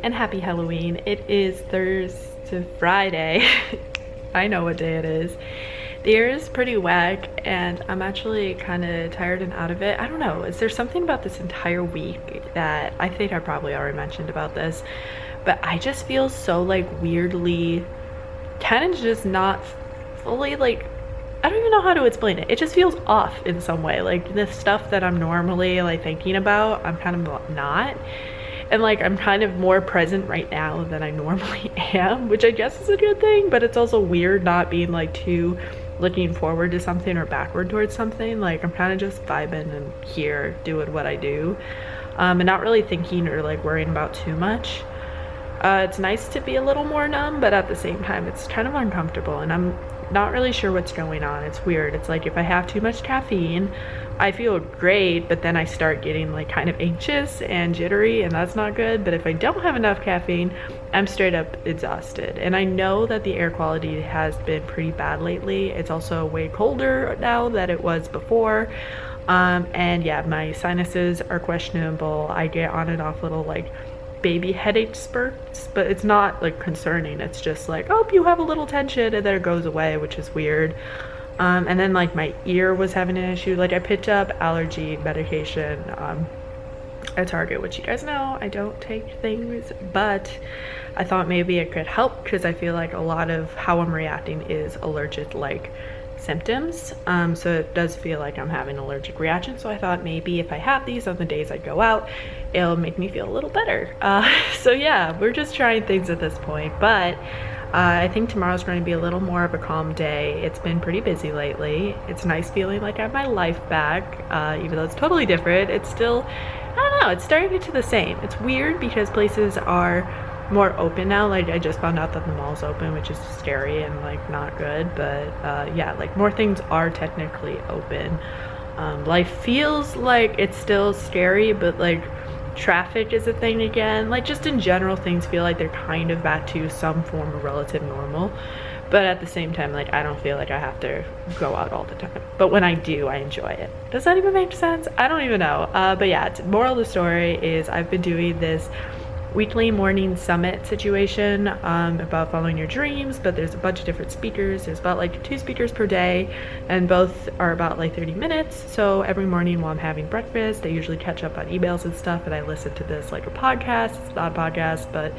and happy Halloween. It is Thursday, Friday. I know what day it is. The air is pretty whack and I'm actually kind of tired and out of it. I don't know, is there something about this entire week that I think I probably already mentioned about this, but I just feel so like weirdly kind of just not fully like, I don't even know how to explain it. It just feels off in some way. Like the stuff that I'm normally like thinking about, I'm kind of not. And like I'm kind of more present right now than I normally am, which I guess is a good thing, but it's also weird not being like too looking forward to something or backward towards something. Like I'm kind of just vibing and here doing what I do, and not really thinking or like worrying about too much. It's nice to be a little more numb, but at the same time it's kind of uncomfortable and I'm not really sure what's going on. It's weird. It's like if I have too much caffeine, I feel great, but then I start getting like kind of anxious and jittery, and that's not good. But if I don't have enough caffeine, I'm straight up exhausted. And I know that the air quality has been pretty bad lately. It's also way colder now than it was before. And yeah, my sinuses are questionable. I get on and off little like baby headache spurts, but it's not like concerning. It's just like, oh, you have a little tension, and then it goes away, which is weird. And then like my ear was having an issue. Like I picked up allergy medication at Target, which you guys know I don't take things, but I thought maybe it could help because I feel like a lot of how I'm reacting is allergic like symptoms. So it does feel like I'm having an allergic reaction. So I thought maybe if I have these on the days I go out, it'll make me feel a little better. So yeah, we're just trying things at this point, but I think tomorrow's going to be a little more of a calm day. It's been pretty busy lately. It's nice feeling like I have my life back, even though it's totally different. It's still, I don't know, it's starting to get to the same. It's weird because places are more open now. Like I just found out that the mall's open, which is scary and like not good, but yeah, like more things are technically open. Life feels like it's still scary, but like traffic is a thing again. Like just in general, things feel like they're kind of back to some form of relative normal, but at the same time, like I don't feel like I have to go out all the time, but when I do, I enjoy it. Does that even make sense? I don't even know. But yeah, moral of the story is I've been doing this weekly morning summit situation about following your dreams, but there's a bunch of different speakers. There's about like 2 speakers per day, and both are about like 30 minutes. So every morning while I'm having breakfast, I usually catch up on emails and stuff, and I listen to this like a podcast. It's not a podcast, but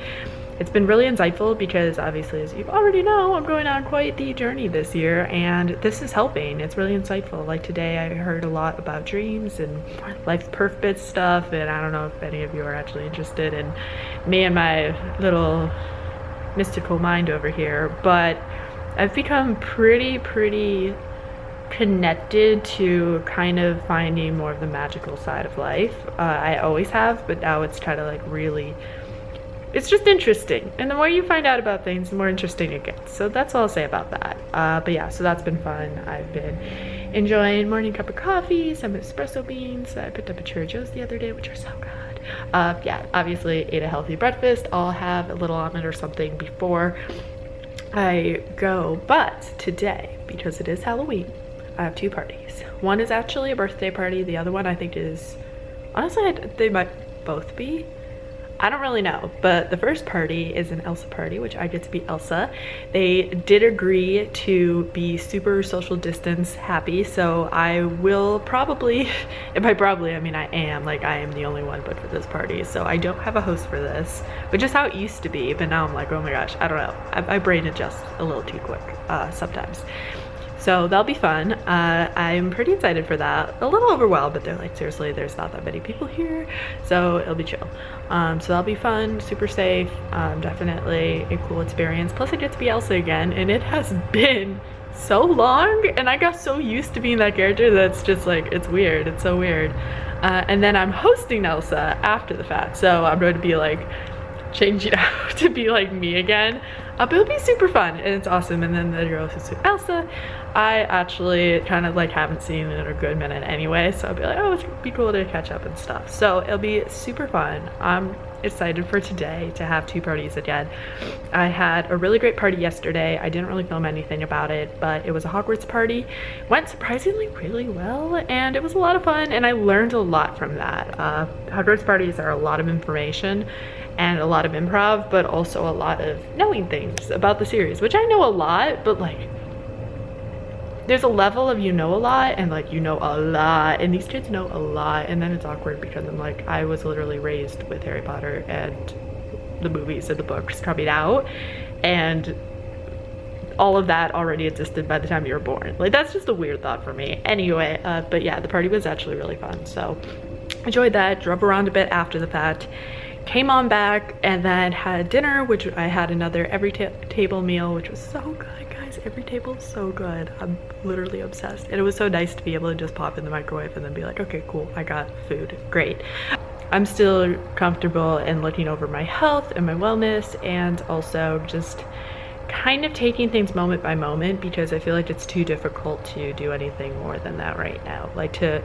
it's been really insightful because obviously, as you already know, I'm going on quite the journey this year, and this is helping. It's really insightful. Like today I heard a lot about dreams and life purpose stuff, and I don't know if any of you are actually interested in me and my little mystical mind over here, but I've become pretty connected to kind of finding more of the magical side of life. I always have, but now it's kind of like really, it's just interesting, and the more you find out about things, the more interesting it gets. So that's all I'll say about that. But yeah, so that's been fun. I've been enjoying morning cup of coffee, some espresso beans. I picked up a churros the other day, which are so good. Yeah, obviously ate a healthy breakfast. I'll have a little omelet or something before I go, but today, because it is Halloween, I have 2 parties. One is actually a birthday party. The other one I think is, honestly, they might both be. I don't really know, but the first party is an Elsa party, which I get to be Elsa. They did agree to be super social distance happy, so I will probably, and by probably I mean I am the only one but for this party, so I don't have a host for this, which is how it used to be, but now I'm like, oh my gosh, I don't know. My brain adjusts a little too quick sometimes. So that'll be fun. I'm pretty excited for that. A little overwhelmed, but they're like, seriously, there's not that many people here, so it'll be chill. So that'll be fun, super safe, definitely a cool experience. Plus I get to be Elsa again, and it has been so long, and I got so used to being that character that it's just like, it's weird, it's so weird. And then I'm hosting Elsa after the fact, so I'm going to be like changing out to be like me again. But it'll be super fun and it's awesome. And then the girl who's with Elsa, I actually kind of like haven't seen in a good minute anyway, so I'll be like, oh, it's gonna be cool to catch up and stuff. So it'll be super fun. I'm excited for today to have 2 parties again. I had a really great party yesterday. I didn't really film anything about it, but it was a Hogwarts party. Went surprisingly really well, and it was a lot of fun, and I learned a lot from that. Hogwarts parties are a lot of information, and a lot of improv, but also a lot of knowing things about the series, which I know a lot, but like there's a level of you know a lot and like you know a lot, and these kids know a lot, and then it's awkward because I'm like, I was literally raised with Harry Potter and the movies and the books coming out, and all of that already existed by the time you were born. Like that's just a weird thought for me. Anyway, but yeah, the party was actually really fun, so enjoyed that. Drove around a bit after the fact, came on back, and then had dinner, which I had another every table meal, which was so good, guys. Every table is so good. I'm literally obsessed, and it was so nice to be able to just pop in the microwave and then be like, okay, cool, I got food, great. I'm still comfortable in looking over my health and my wellness, and also just kind of taking things moment by moment, because I feel like it's too difficult to do anything more than that right now. Like to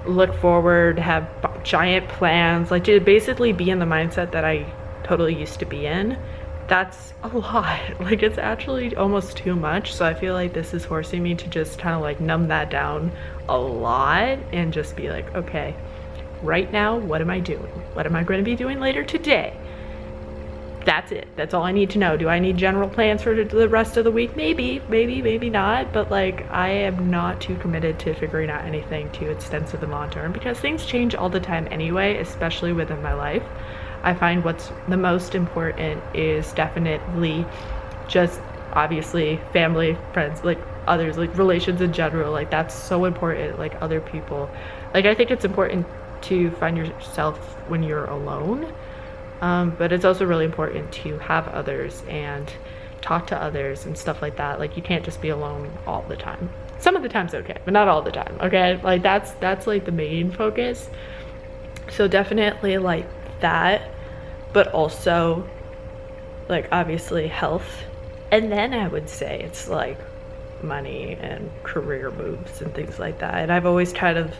look forward, have giant plans, like to basically be in the mindset that I totally used to be in. That's a lot. Like it's actually almost too much. So I feel like this is forcing me to just kind of like numb that down a lot and just be like, okay, right now, what am I doing? What am I going to be doing later today? That's it. That's all I need to know. Do I need general plans for the rest of the week? Maybe, maybe not. But like, I am not too committed to figuring out anything too extensive and long term, because things change all the time anyway, especially within my life. I find what's the most important is definitely just obviously family, friends, like others, like relations in general. Like that's so important. Like other people. Like I think it's important to find yourself when you're alone. But it's also really important to have others and talk to others and stuff like that. Like you can't just be alone all the time. Some of the time's okay, but not all the time, okay? Like that's like the main focus. So definitely like that, but also like obviously health. And then I would say it's like money and career moves and things like that. And I've always kind of,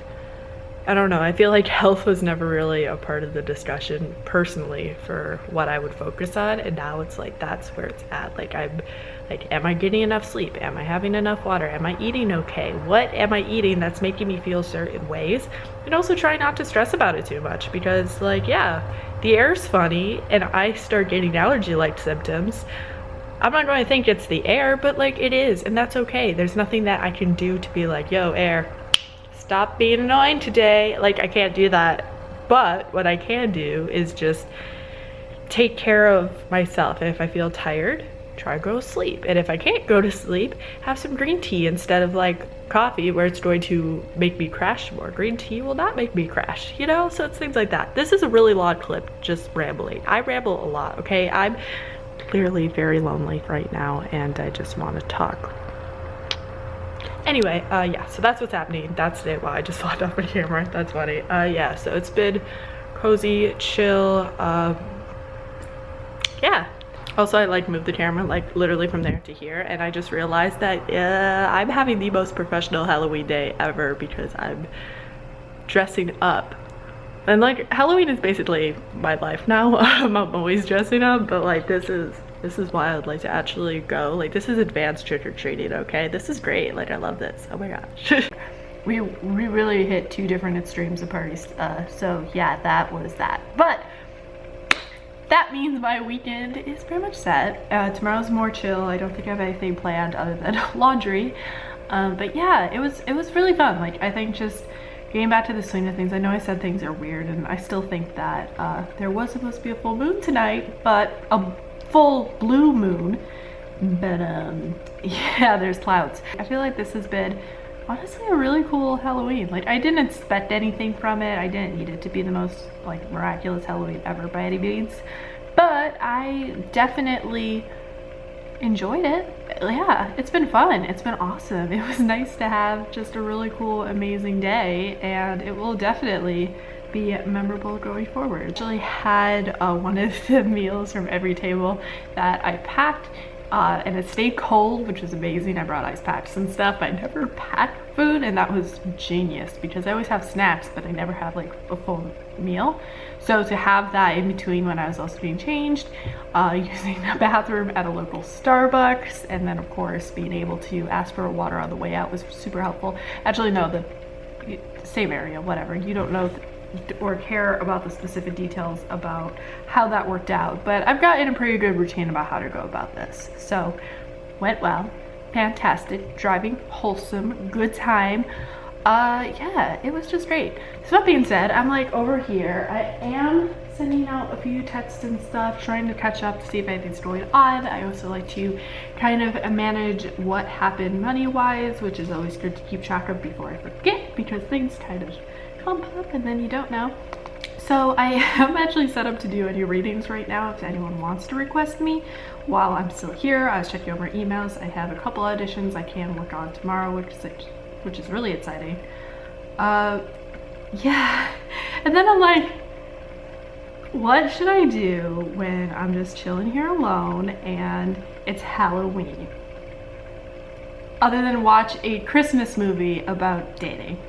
I don't know, I feel like health was never really a part of the discussion personally for what I would focus on, and now it's like that's where it's at. Like I'm like, am I getting enough sleep? Am I having enough water? Am I eating okay? What am I eating that's making me feel certain ways? And also try not to stress about it too much, because like, yeah, the air's funny and I start getting allergy-like symptoms. I'm not going to think it's the air, but like it is, and that's okay. There's nothing that I can do to be like, yo, air, stop being annoying today. Like I can't do that. But what I can do is just take care of myself. And if I feel tired, try to go to sleep. And if I can't go to sleep, have some green tea instead of like coffee, where it's going to make me crash more. Green tea will not make me crash, you know? So it's things like that. This is a really long clip, just rambling. I ramble a lot, okay? I'm clearly very lonely right now and I just want to talk. Anyway, yeah, so that's what's happening. That's it. Wow, I just flopped off my camera. That's funny. Yeah, so it's been cozy, chill. Yeah. Also, I like moved the camera like literally from there to here, and I just realized that I'm having the most professional Halloween day ever because I'm dressing up. And like Halloween is basically my life now. I'm always dressing up, but like this is wild. Like to actually go, like this is advanced trick-or-treating, okay? This is great. Like I love this. Oh my gosh. we really hit two different extremes of parties. So yeah, that was that. But that means my weekend is pretty much set. Tomorrow's more chill. I don't think I have anything planned other than laundry. But yeah, it was really fun. Like I think just getting back to the swing of things. I know I said things are weird, and I still think that there was supposed to be a full moon tonight, but a full blue moon. But yeah, there's clouds. I feel like this has been honestly a really cool Halloween. Like I didn't expect anything from it. I didn't need it to be the most like miraculous Halloween ever by any means, but I definitely enjoyed it. Yeah, it's been fun. It's been awesome. It was nice to have just a really cool, amazing day, and it will definitely be memorable going forward. I actually had one of the meals from every table that I packed, and it stayed cold, which was amazing. I brought ice packs and stuff. I never pack food, and that was genius because I always have snacks, but I never have like a full meal. So to have that in between when I was also being changed, using the bathroom at a local Starbucks, and then of course being able to ask for water on the way out was super helpful. Actually, no, the same area, whatever. You don't know or care about the specific details about how that worked out, but I've got in a pretty good routine about how to go about this. So went well, fantastic, driving wholesome, good time. Yeah, it was just great. So that being said, I'm like over here. I am sending out a few texts and stuff, trying to catch up to see if anything's going on. I also like to kind of manage what happened money-wise, which is always good to keep track of before I forget, because things kind of come up and then you don't know. So I am actually set up to do any readings right now if anyone wants to request me while I'm still here. I was checking over emails. I have a couple auditions I can work on tomorrow, which is really exciting. Yeah, and then I'm like, what should I do when I'm just chilling here alone and it's Halloween? Other than watch a Christmas movie about dating.